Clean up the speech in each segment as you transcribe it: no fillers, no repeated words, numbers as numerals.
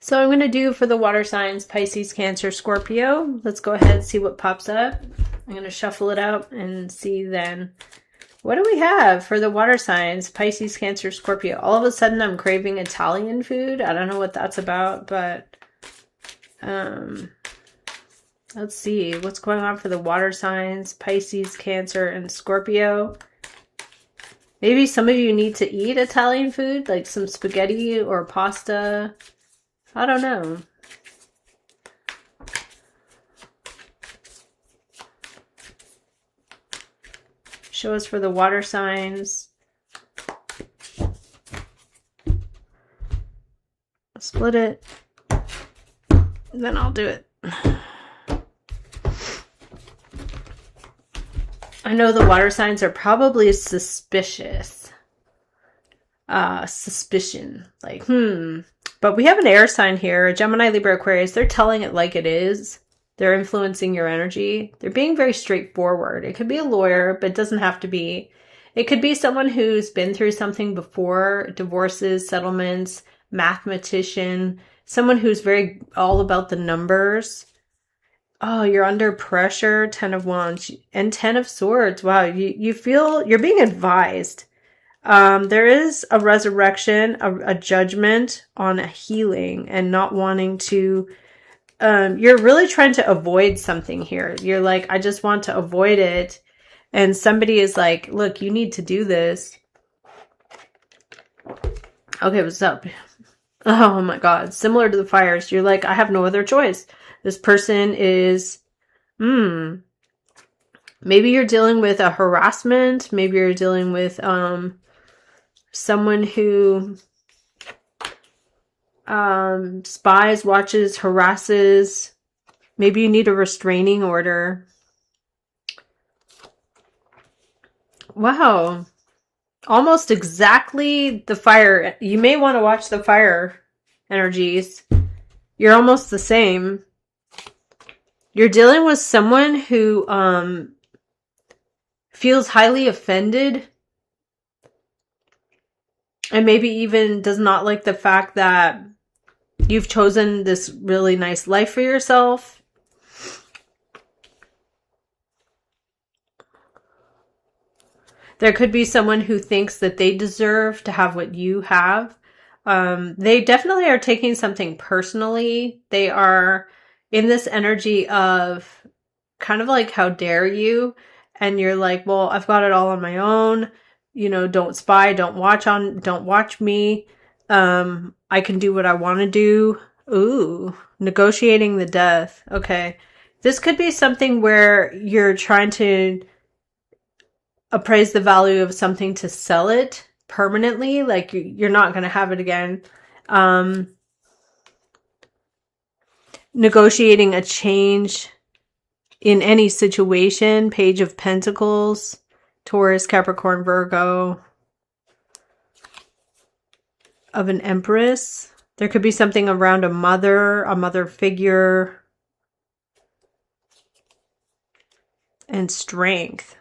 So I'm going to do for the water signs, Pisces, Cancer, Scorpio. Let's go ahead and see what pops up. I'm going to shuffle it out and see then. What do we have for the water signs, Pisces, Cancer, Scorpio? All of a sudden I'm craving Italian food. I don't know what that's about, but let's see what's going on for the water signs, Pisces, Cancer, and Scorpio. Maybe some of you need to eat Italian food, like some spaghetti or pasta. I don't know. Show us for the water signs. Split it. Then I'll do it. I know the water signs are probably suspicious. Suspicion. Like, But we have an air sign here, a Gemini, Libra, Aquarius. They're telling it like it is. They're influencing your energy. They're being very straightforward. It could be a lawyer, but it doesn't have to be. It could be someone who's been through something before, divorces, settlements, mathematician, someone who's very all about the numbers. Oh, you're under pressure, 10 of Wands, and 10 of Swords. Wow, you feel you're being advised. There is a resurrection, a judgment on a healing and not wanting to, you're really trying to avoid something here. You're like, I just want to avoid it. And somebody is like, look, you need to do this. Okay, what's up? Oh my God. Similar to the fires. You're like, I have no other choice. This person is, maybe you're dealing with a harassment. Maybe you're dealing with, someone who spies, watches, harasses. Maybe you need a restraining order. Wow. Almost exactly the fire. You may want to watch the fire energies. You're almost the same. You're dealing with someone who feels highly offended. And maybe even does not like the fact that you've chosen this really nice life for yourself. There could be someone who thinks that they deserve to have what you have. They definitely are taking something personally. They are in this energy of kind of like, how dare you? And you're like, well, I've got it all on my own. You know, don't spy, don't watch me. I can do what I want to do. Ooh, negotiating the death. Okay. This could be something where you're trying to appraise the value of something to sell it permanently. Like you're not going to have it again. Negotiating a change in any situation. Page of Pentacles. Taurus, Capricorn, Virgo, of an Empress. There could be something around a mother figure, and Strength.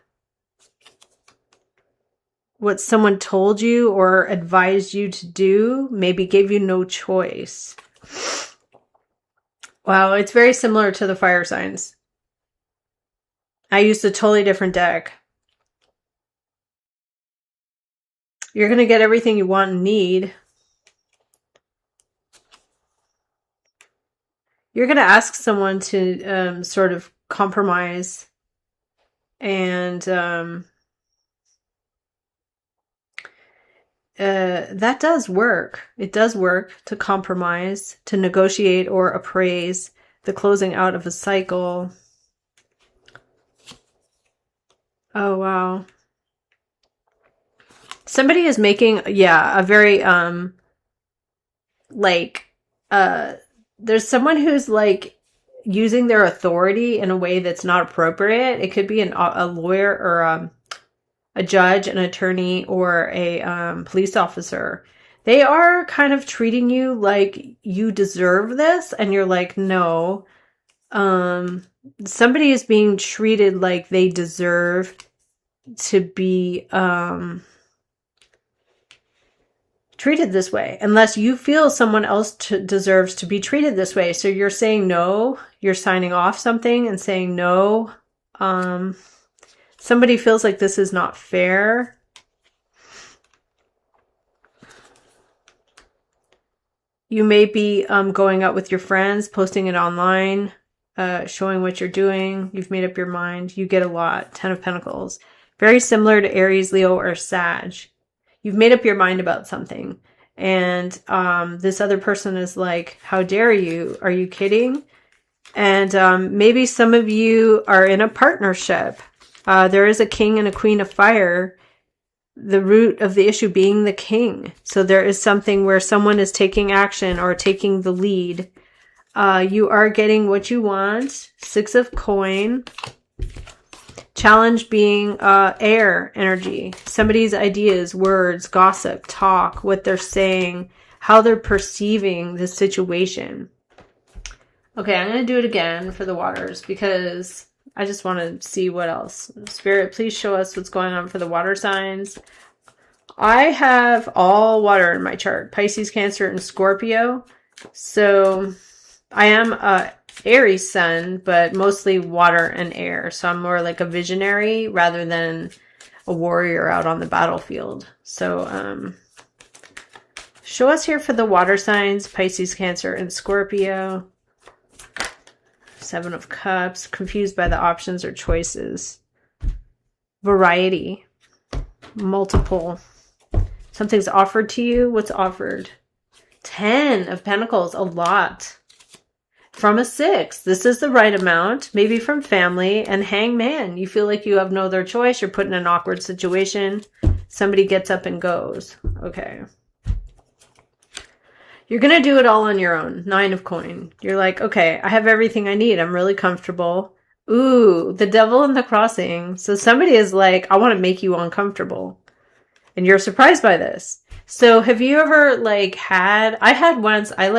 What someone told you or advised you to do, maybe gave you no choice. Wow, it's very similar to the fire signs. I used a totally different deck. You're going to get everything you want and need. You're going to ask someone to sort of compromise. And that does work. It does work to compromise, to negotiate or appraise the closing out of a cycle. Oh, wow. Somebody is making, a very, there's someone who's like using their authority in a way that's not appropriate. It could be a lawyer or a judge, an attorney, or a police officer. They are kind of treating you like you deserve this, and you're like, no. Somebody is being treated like they deserve to be treated this way unless you feel someone else deserves to be treated this way. So you're saying no, you're signing off something and saying no. Somebody feels like this is not fair. You may be going out with your friends, posting it online, showing what you're doing. You've made up your mind. You get a lot. 10 of Pentacles. Very similar to Aries, Leo, or Sag. You've made up your mind about something. And this other person is like, how dare you? Are you kidding? And maybe some of you are in a partnership. There is a king and a queen of fire. The root of the issue being the king. So there is something where someone is taking action or taking the lead. You are getting what you want. 6 of coin. Challenge being air energy. Somebody's ideas, words, gossip, talk, what they're saying, how they're perceiving the situation. Okay, I'm going to do it again for the waters because I just want to see what else. Spirit, please show us what's going on for the water signs. I have all water in my chart. Pisces, Cancer, and Scorpio. So I am a Aries sun, but mostly water and air. So I'm more like a visionary rather than a warrior out on the battlefield. So show us here for the water signs, Pisces, Cancer, and Scorpio. 7 of Cups, confused by the options or choices. Variety, multiple. Something's offered to you. What's offered? 10 of Pentacles, a lot. From a 6, this is the right amount, maybe from family. And Hangman, you feel like you have no other choice. You're put in an awkward situation. Somebody gets up and goes. Okay. You're going to do it all on your own. 9 of coin. You're like, okay, I have everything I need. I'm really comfortable. Ooh, the devil in the crossing. So somebody is like, I want to make you uncomfortable. And you're surprised by this. So have you ever like I had once, I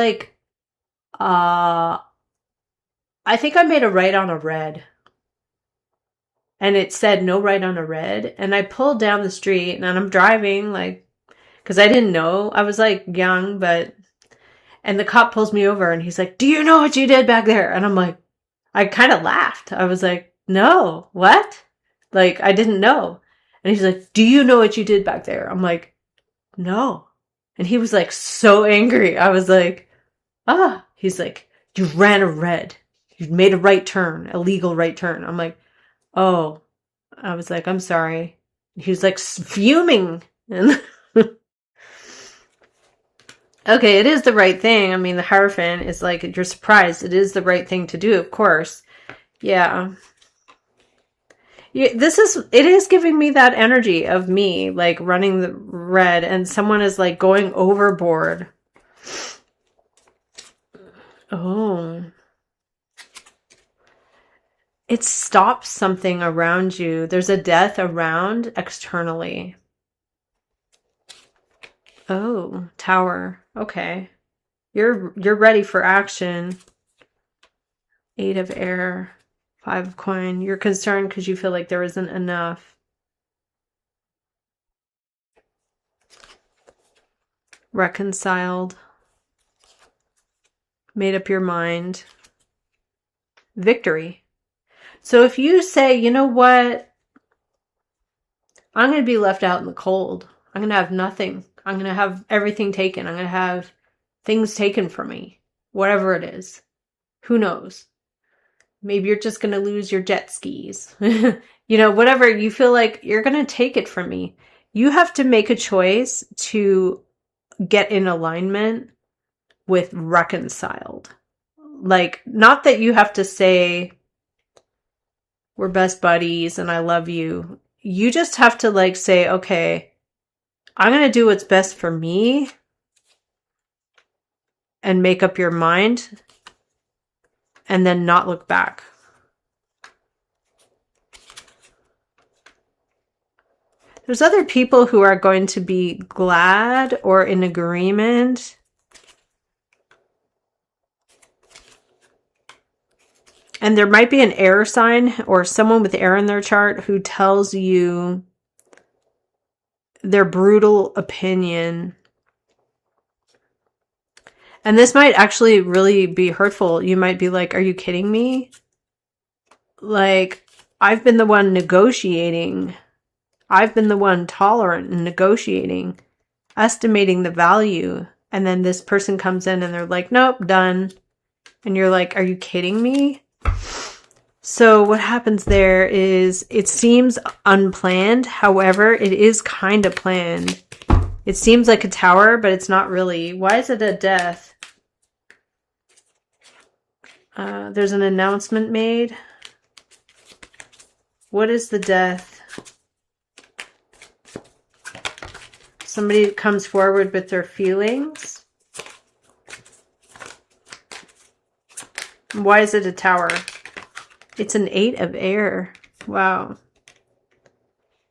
think I made a right on a red. And it said no right on a red. And I pulled down the street and I'm driving like, because I didn't know. I was like young, and the cop pulls me over and he's like, do you know what you did back there? And I'm like, I kind of laughed. I was like, no, what? Like, I didn't know. And he's like, do you know what you did back there? I'm like, no. And he was like so angry. I was like, he's like, you ran a red. You made a right turn, a legal right turn. I'm like, oh. I was like, I'm sorry. He was like fuming. And okay, it is the right thing. I mean, the Hierophant is like, you're surprised. It is the right thing to do, of course. Yeah. It is giving me that energy of me, like running the red and someone is like going overboard. Oh. It stops something around you. There's a death around externally. Oh, Tower. Okay. You're ready for action. 8 of air. 5 of coin. You're concerned because you feel like there isn't enough. Reconciled. Made up your mind. Victory. So if you say, you know what? I'm going to be left out in the cold. I'm going to have nothing. I'm going to have everything taken. I'm going to have things taken from me. Whatever it is. Who knows? Maybe you're just going to lose your jet skis. Whatever. You feel like you're going to take it from me. You have to make a choice to get in alignment with reconciled. Like, not that you have to say, we're best buddies and I love you. You just have to like say, okay, I'm going to do what's best for me and make up your mind and then not look back. There's other people who are going to be glad or in agreement. And there might be an air sign or someone with air in their chart who tells you their brutal opinion And this might actually really be hurtful. You might be like, are you kidding me? Like, I've been the one negotiating. I've been the one tolerant and negotiating, estimating the value. And then this person comes in and they're like, nope, done. And you're like, are you kidding me? So what happens there is it seems unplanned. However, it is kind of planned. It seems like a tower, but it's not really. Why is it a death? There's an announcement made. What is the death? Somebody comes forward with their feelings. Why is it a tower? It's an 8 of air. Wow.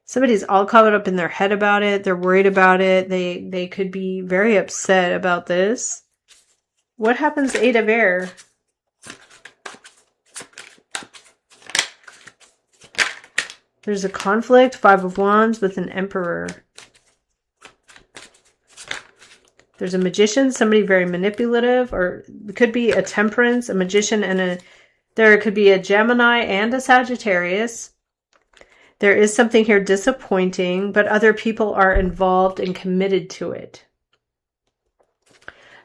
Somebody's all caught up in their head about it. They're worried about it. They could be very upset about this. What happens to 8 of air? There's a conflict, 5 of wands with an emperor. There's a magician, somebody very manipulative, or it could be a temperance, a magician, and there could be a Gemini and a Sagittarius. There is something here disappointing, but other people are involved and committed to it.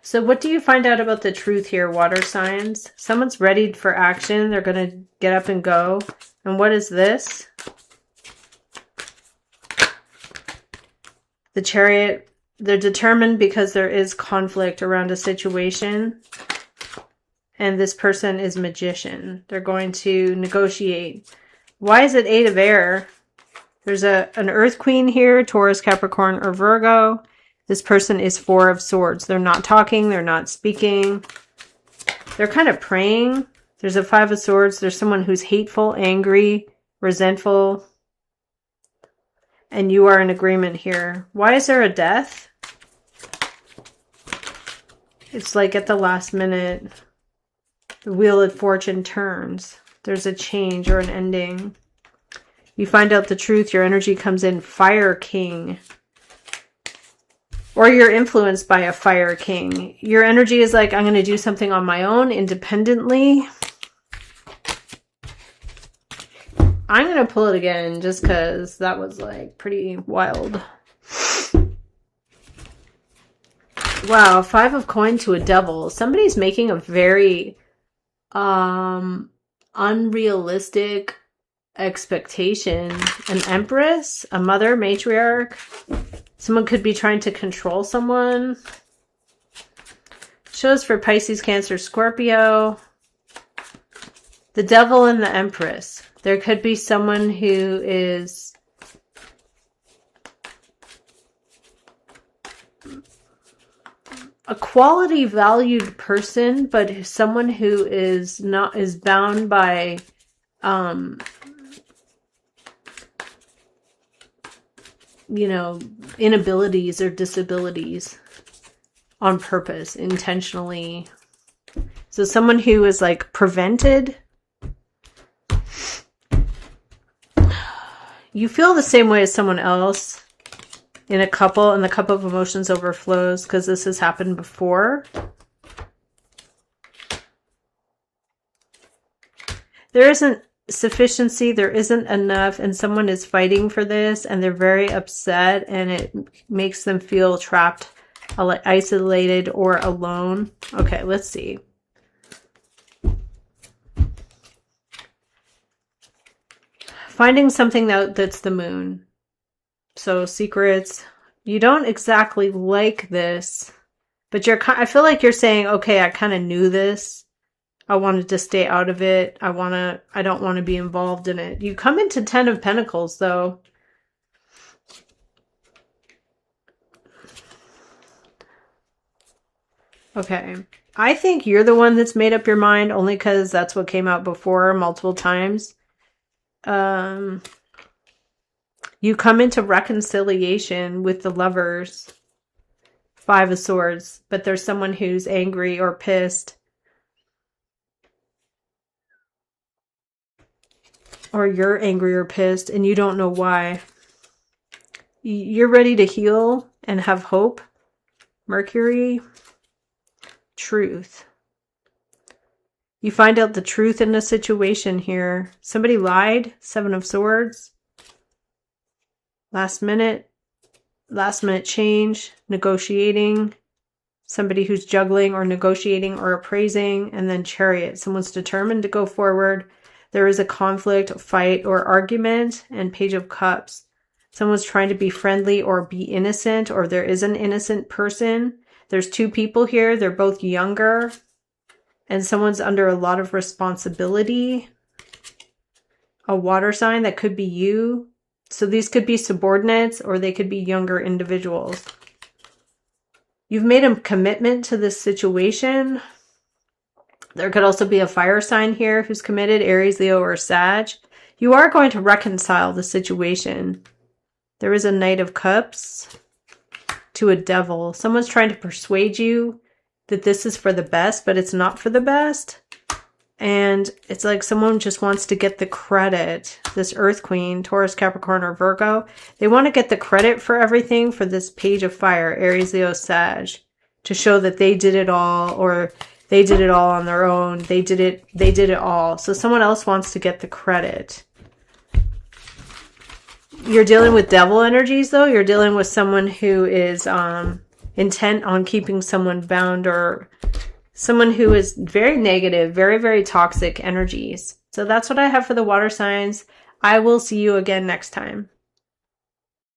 So what do you find out about the truth here, water signs? Someone's ready for action. They're going to get up and go. And what is this? The Chariot. They're determined because there is conflict around a situation. And this person is magician. They're going to negotiate. Why is it 8 of air? There's an earth queen here, Taurus, Capricorn, or Virgo. This person is 4 of swords. They're not talking. They're not speaking. They're kind of praying. There's a 5 of swords. There's someone who's hateful, angry, resentful. And you are in agreement here. Why is there a death? It's like at the last minute, the wheel of fortune turns. There's a change or an ending. You find out the truth. Your energy comes in Fire King. Or you're influenced by a Fire King. Your energy is like, I'm going to do something on my own, independently. I'm going to pull it again just because that was like pretty wild. Wow, 5 of coin to a devil. Somebody's making a very unrealistic expectation. An empress, a mother, matriarch. Someone could be trying to control someone. Shows for Pisces, Cancer, Scorpio. The devil and the empress. There could be someone who is a quality valued person, but someone who is bound by inabilities or disabilities on purpose, intentionally. So someone who is like prevented. You feel the same way as someone else in a couple, and the cup of emotions overflows because this has happened before. There isn't sufficiency, there isn't enough, and someone is fighting for this, and they're very upset, and it makes them feel trapped, isolated, or alone. Okay, let's see. Finding something that's the moon. So secrets. You don't exactly like this, but I feel like you're saying, okay, I kind of knew this. I wanted to stay out of it. I don't want to be involved in it. You come into 10 of Pentacles though. Okay. I think you're the one that's made up your mind only because that's what came out before multiple times. You come into reconciliation with the Lovers, 5 of Swords, but there's someone who's angry or pissed, or you're angry or pissed and you don't know why. You're ready to heal and have hope. Mercury. Truth. You find out the truth in a situation here. Somebody lied. 7 of Swords. Last minute change. Negotiating. Somebody who's juggling or negotiating or appraising. And then Chariot. Someone's determined to go forward. There is a conflict, fight, or argument. And Page of Cups. Someone's trying to be friendly or be innocent, or there is an innocent person. There's 2 people here. They're both younger. And someone's under a lot of responsibility. A water sign, that could be you. So these could be subordinates, or they could be younger individuals. You've made a commitment to this situation. There could also be a fire sign here who's committed, Aries, Leo, or Sag. You are going to reconcile the situation. There is a Knight of Cups to a Devil. Someone's trying to persuade you that this is for the best, but it's not for the best. And it's like someone just wants to get the credit. This Earth Queen, Taurus, Capricorn, or Virgo, they want to get the credit for everything for this Page of Fire, Aries, Leo, Sag, to show that they did it all, or they did it all on their own. They did it all. So someone else wants to get the credit. You're dealing with devil energies, though. You're dealing with someone who is intent on keeping someone bound, or someone who is very negative, very, very toxic energies. So that's what I have for the water signs. I will see you again next time.